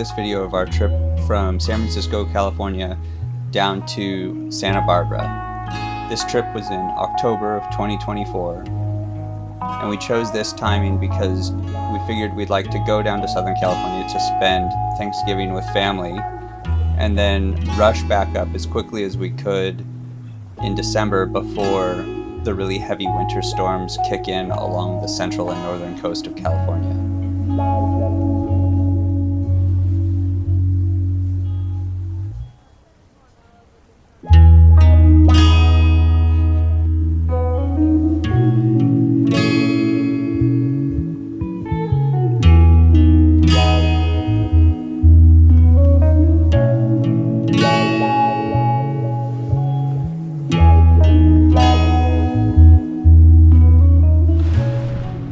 this video of our trip from San Francisco, California down to Santa Barbara. This trip was in October of 2024, and we chose this timing because we figured we'd like to go down to Southern California to spend Thanksgiving with family and then rush back up as quickly as we could in December before the really heavy winter storms kick in along the central and northern coast of California.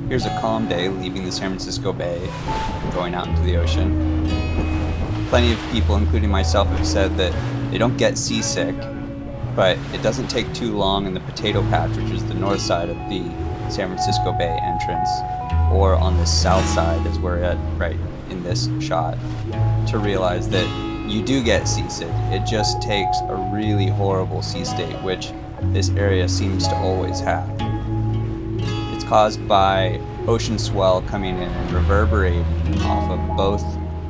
Here's a calm day leaving the San Francisco Bay and going out into the ocean. Plenty of people, including myself, have said that they don't get seasick, but it doesn't take too long in the Potato Patch, which is the north side of the San Francisco Bay entrance, or on the south side as we're at right in this shot, to realize that you do get seasick. It just takes a really horrible sea state, which this area seems to always have. It's caused by ocean swell coming in and reverberating off of both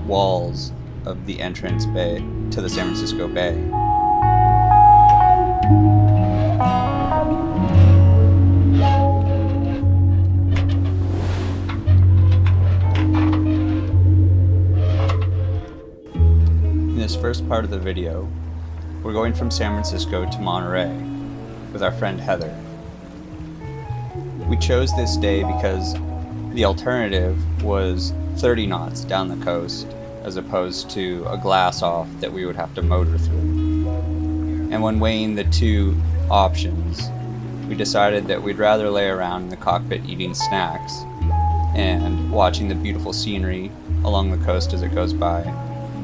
walls of the entrance bay to the San Francisco Bay. In this first part of the video, we're going from San Francisco to Monterey with our friend Heather. We chose this day because the alternative was 30 knots down the coast as opposed to a glass off that we would have to motor through. And when weighing the two options, we decided that we'd rather lay around in the cockpit eating snacks and watching the beautiful scenery along the coast as it goes by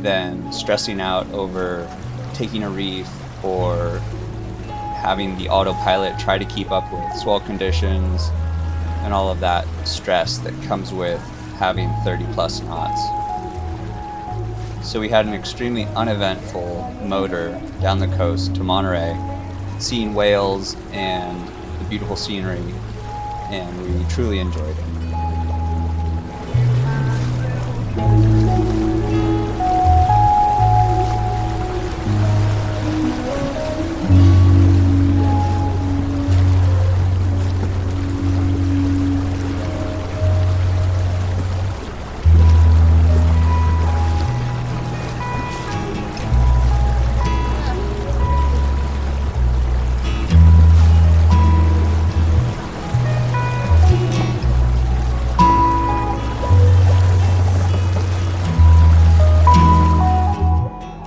than stressing out over taking a reef or having the autopilot try to keep up with swell conditions and all of that stress that comes with having 30 plus knots. So we had an extremely uneventful motor down the coast to Monterey, seeing whales and the beautiful scenery, and we truly enjoyed it.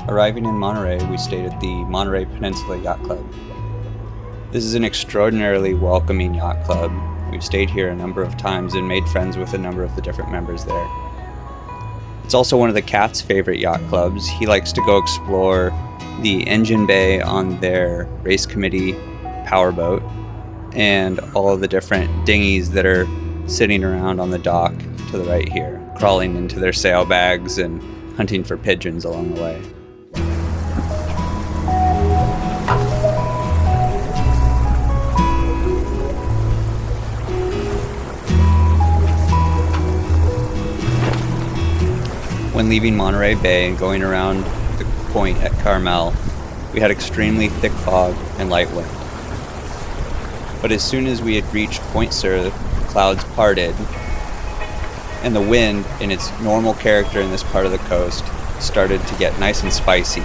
Arriving in Monterey, we stayed at the Monterey Peninsula Yacht Club. This is an extraordinarily welcoming yacht club. We've stayed here a number of times and made friends with a number of the different members there. It's also one of the cat's favorite yacht clubs. He likes to go explore the engine bay on their race committee powerboat and all of the different dinghies that are sitting around on the dock to the right here, crawling into their sailbags and hunting for pigeons along the way. When leaving Monterey Bay and going around the point at Carmel, we had extremely thick fog and light wind. But as soon as we had reached Point Sur, the clouds parted, and the wind, in its normal character in this part of the coast, started to get nice and spicy.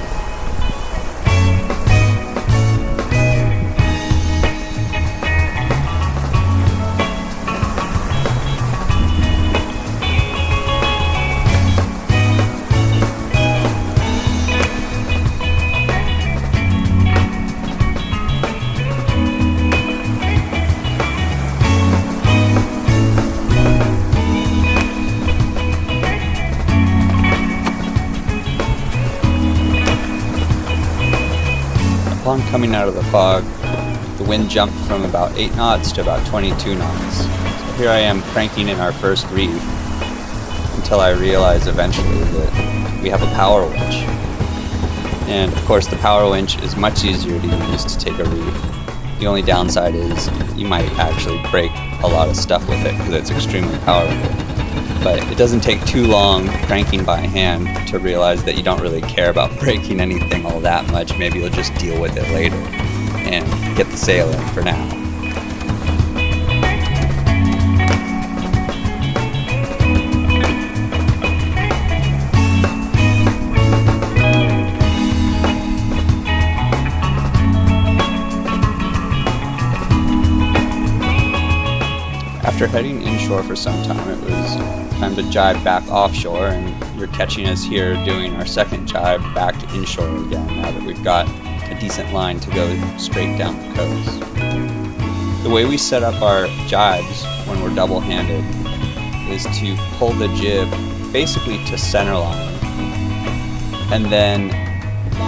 Upon coming out of the fog, the wind jumped from about 8 knots to about 22 knots. So here I am cranking in our first reef until I realize eventually that we have a power winch. And of course the power winch is much easier to use to take a reef. The only downside is you might actually break a lot of stuff with it because it's extremely powerful. But it doesn't take too long cranking by hand to realize that you don't really care about breaking anything all that much. Maybe you'll just deal with it later and get the sail in for now. After heading inshore for some time, it was time to jibe back offshore, and we're catching us here doing our second jibe back to inshore again now that we've got a decent line to go straight down the coast. The way we set up our jibes when we're double-handed is to pull the jib basically to center line, and then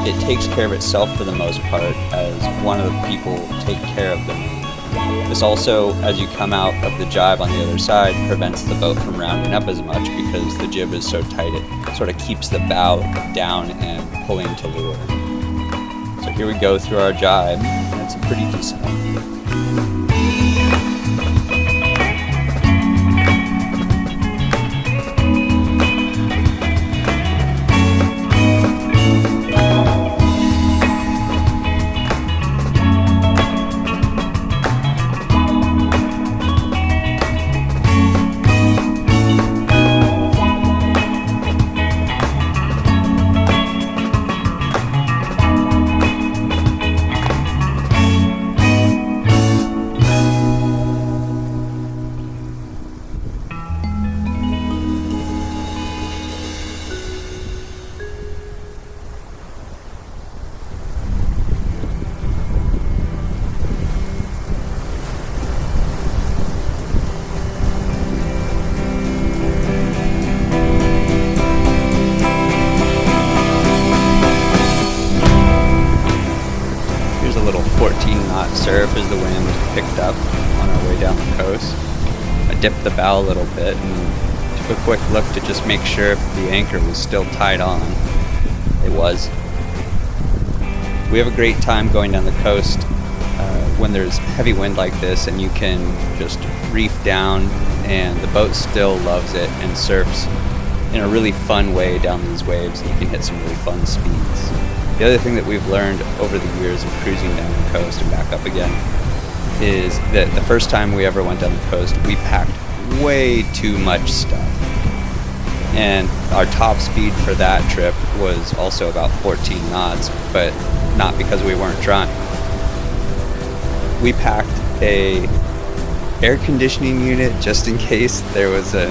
it takes care of itself for the most part as one of the people take care of the main. This also, as you come out of the jibe on the other side, prevents the boat from rounding up as much because the jib is so tight it sort of keeps the bow down and pulling to leeward. So here we go through our jibe, and it's a pretty decent one. Surf as the wind picked up on our way down the coast. I dipped the bow a little bit and took a quick look to just make sure if the anchor was still tied on. It was. We have a great time going down the coast when there's heavy wind like this, and you can just reef down and the boat still loves it and surfs in a really fun way down these waves, and you can hit some really fun speeds. The other thing that we've learned over the years of cruising down the coast and back up again is that the first time we ever went down the coast, we packed way too much stuff. And our top speed for that trip was also about 14 knots, but not because we weren't trying. We packed a air conditioning unit just in case there was a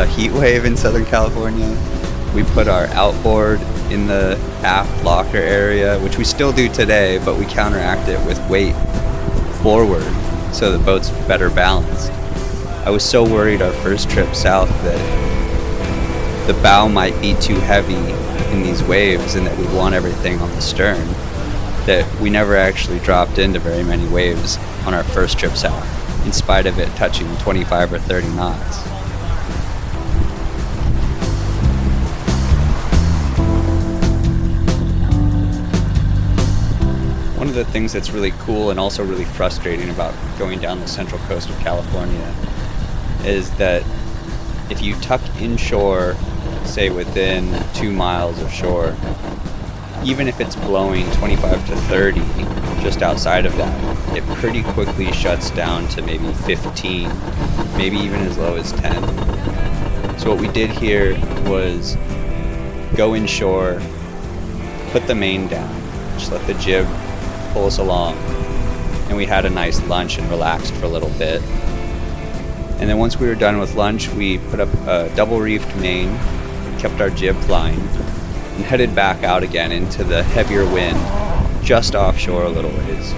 heat wave in Southern California. We put our outboard in the aft locker area, which we still do today, but we counteract it with weight forward so the boat's better balanced. I was so worried our first trip south that the bow might be too heavy in these waves and that we'd want everything on the stern, that we never actually dropped into very many waves on our first trip south, in spite of it touching 25 or 30 knots. One of the things that's really cool and also really frustrating about going down the central coast of California is that if you tuck inshore, say within 2 miles of shore, even if it's blowing 25 to 30 just outside of that, it pretty quickly shuts down to maybe 15, maybe even as low as 10. So what we did here was go inshore, put the main down, just let the jib pull us along, and we had a nice lunch and relaxed for a little bit. And then once we were done with lunch, we put up a double reefed main, kept our jib flying, and headed back out again into the heavier wind just offshore a little ways.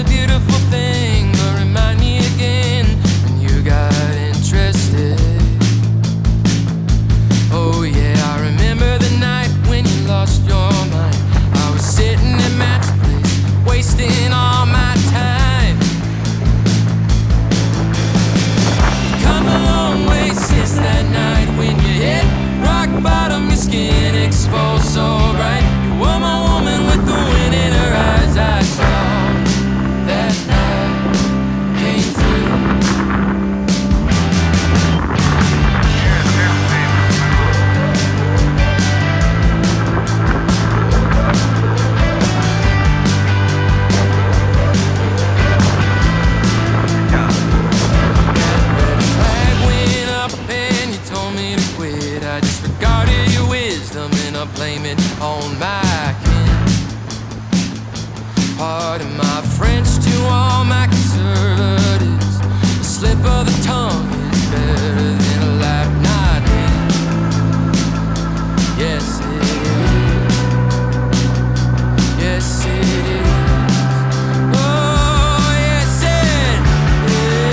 a beautiful thing, but remind me again when you got interested. Oh yeah, I remember the night when you lost your mind. I was sitting at Matt's place, wasting all my time. You've come a long way since that night when you hit rock bottom, your skin exposed so bright. You were my woman with the wind in her eyes. I saw that night came through. Red flag went up and you told me to quit. I disregarded your wisdom and I blame it on my kin. Pardon my French to all my conservatives. A slip of the tongue is better than a laugh not in. Yes it is. Yes it is. Oh yes it is.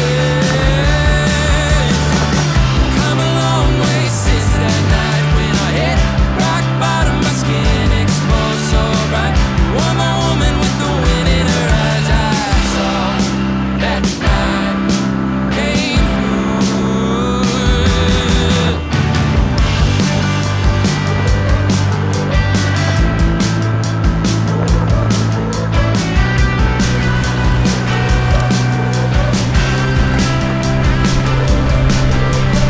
Come a long way since that night when I hit rock bottom, my skin exposed so bright. One more woman with the wind in her eyes. I saw that night came through.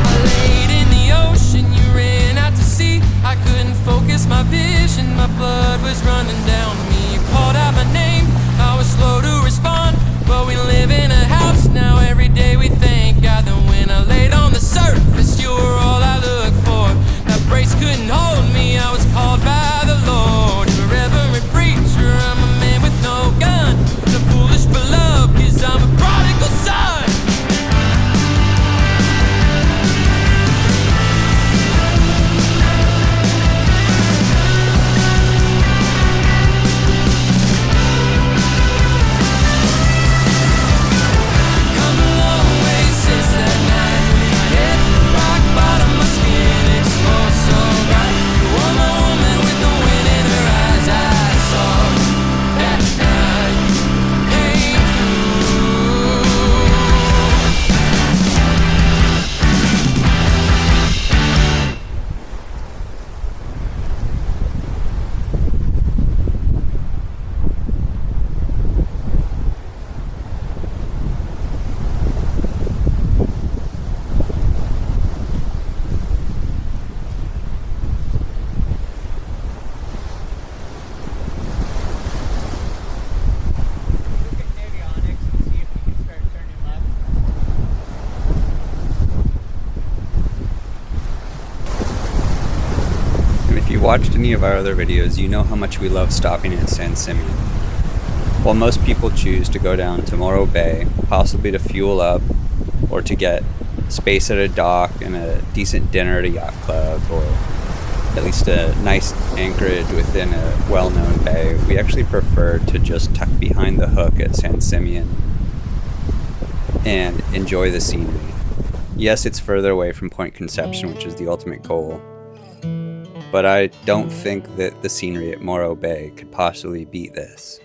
I laid in the ocean, you ran out to sea. I couldn't focus my vision, my blood was running down me. You called out my name, I was slow to respond. But we live in a house now, every day we thank God that when I laid on the surface, you were all I looked for. That brace couldn't hold me, I was called by the Lord. You're a reverend preacher, I'm a man with no gun. The foolish beloved, 'cause I'm a prodigal son. Come a long way since that night when I hit rock bottom, my skin exposed so bright. You were my woman with the wind in her eyes. I saw that night came through. Look at avionics and see if we can start turning left. And if you watched any of our other videos, you know how much we love stopping at San Simeon. While most people choose to go down to Morro Bay, possibly to fuel up or to get space at a dock and a decent dinner at a yacht club, or at least a nice anchorage within a well-known bay, we actually prefer to just tuck behind the hook at San Simeon and enjoy the scenery. Yes, it's further away from Point Conception, which is the ultimate goal, but I don't think that the scenery at Morro Bay could possibly beat this.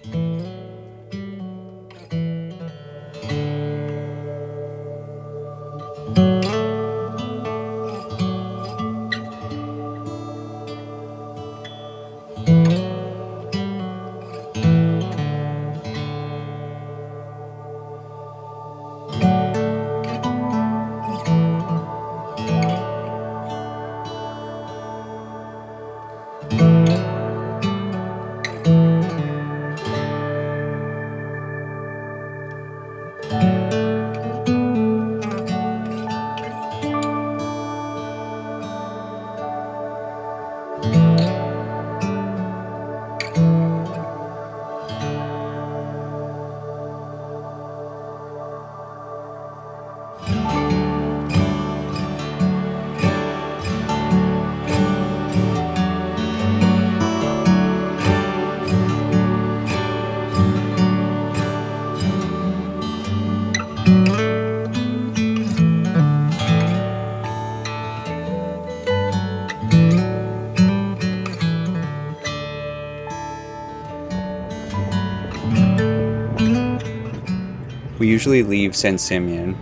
We usually leave San Simeon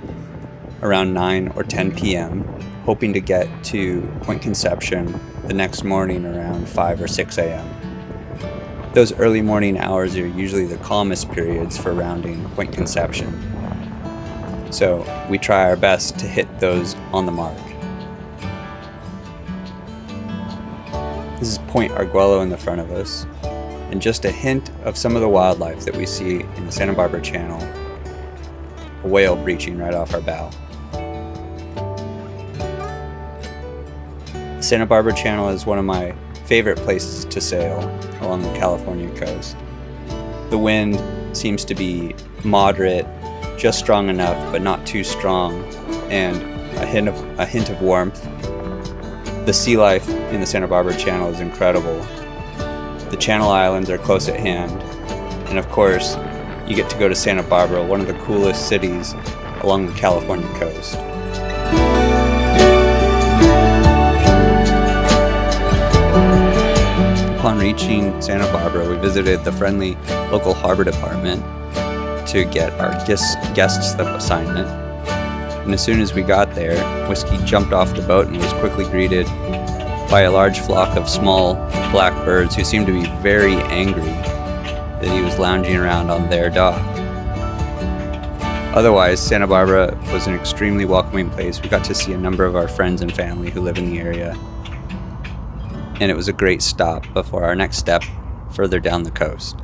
around 9 or 10 p.m., hoping to get to Point Conception the next morning around 5 or 6 a.m. Those early morning hours are usually the calmest periods for rounding Point Conception, so we try our best to hit those on the mark. This is Point Arguello in the front of us, and just a hint of some of the wildlife that we see in the Santa Barbara Channel. A whale breaching right off our bow. The Santa Barbara Channel is one of my favorite places to sail along the California coast. The wind seems to be moderate, just strong enough but not too strong, and a hint of warmth. The sea life in the Santa Barbara Channel is incredible. The Channel Islands are close at hand, and of course, you get to go to Santa Barbara, one of the coolest cities along the California coast. Upon reaching Santa Barbara, we visited the friendly local harbor department to get our guest slip assignment. And as soon as we got there, Whiskey jumped off the boat and was quickly greeted by a large flock of small black birds who seemed to be very angry that he was lounging around on their dock. Otherwise, Santa Barbara was an extremely welcoming place. We got to see a number of our friends and family who live in the area, and it was a great stop before our next step further down the coast.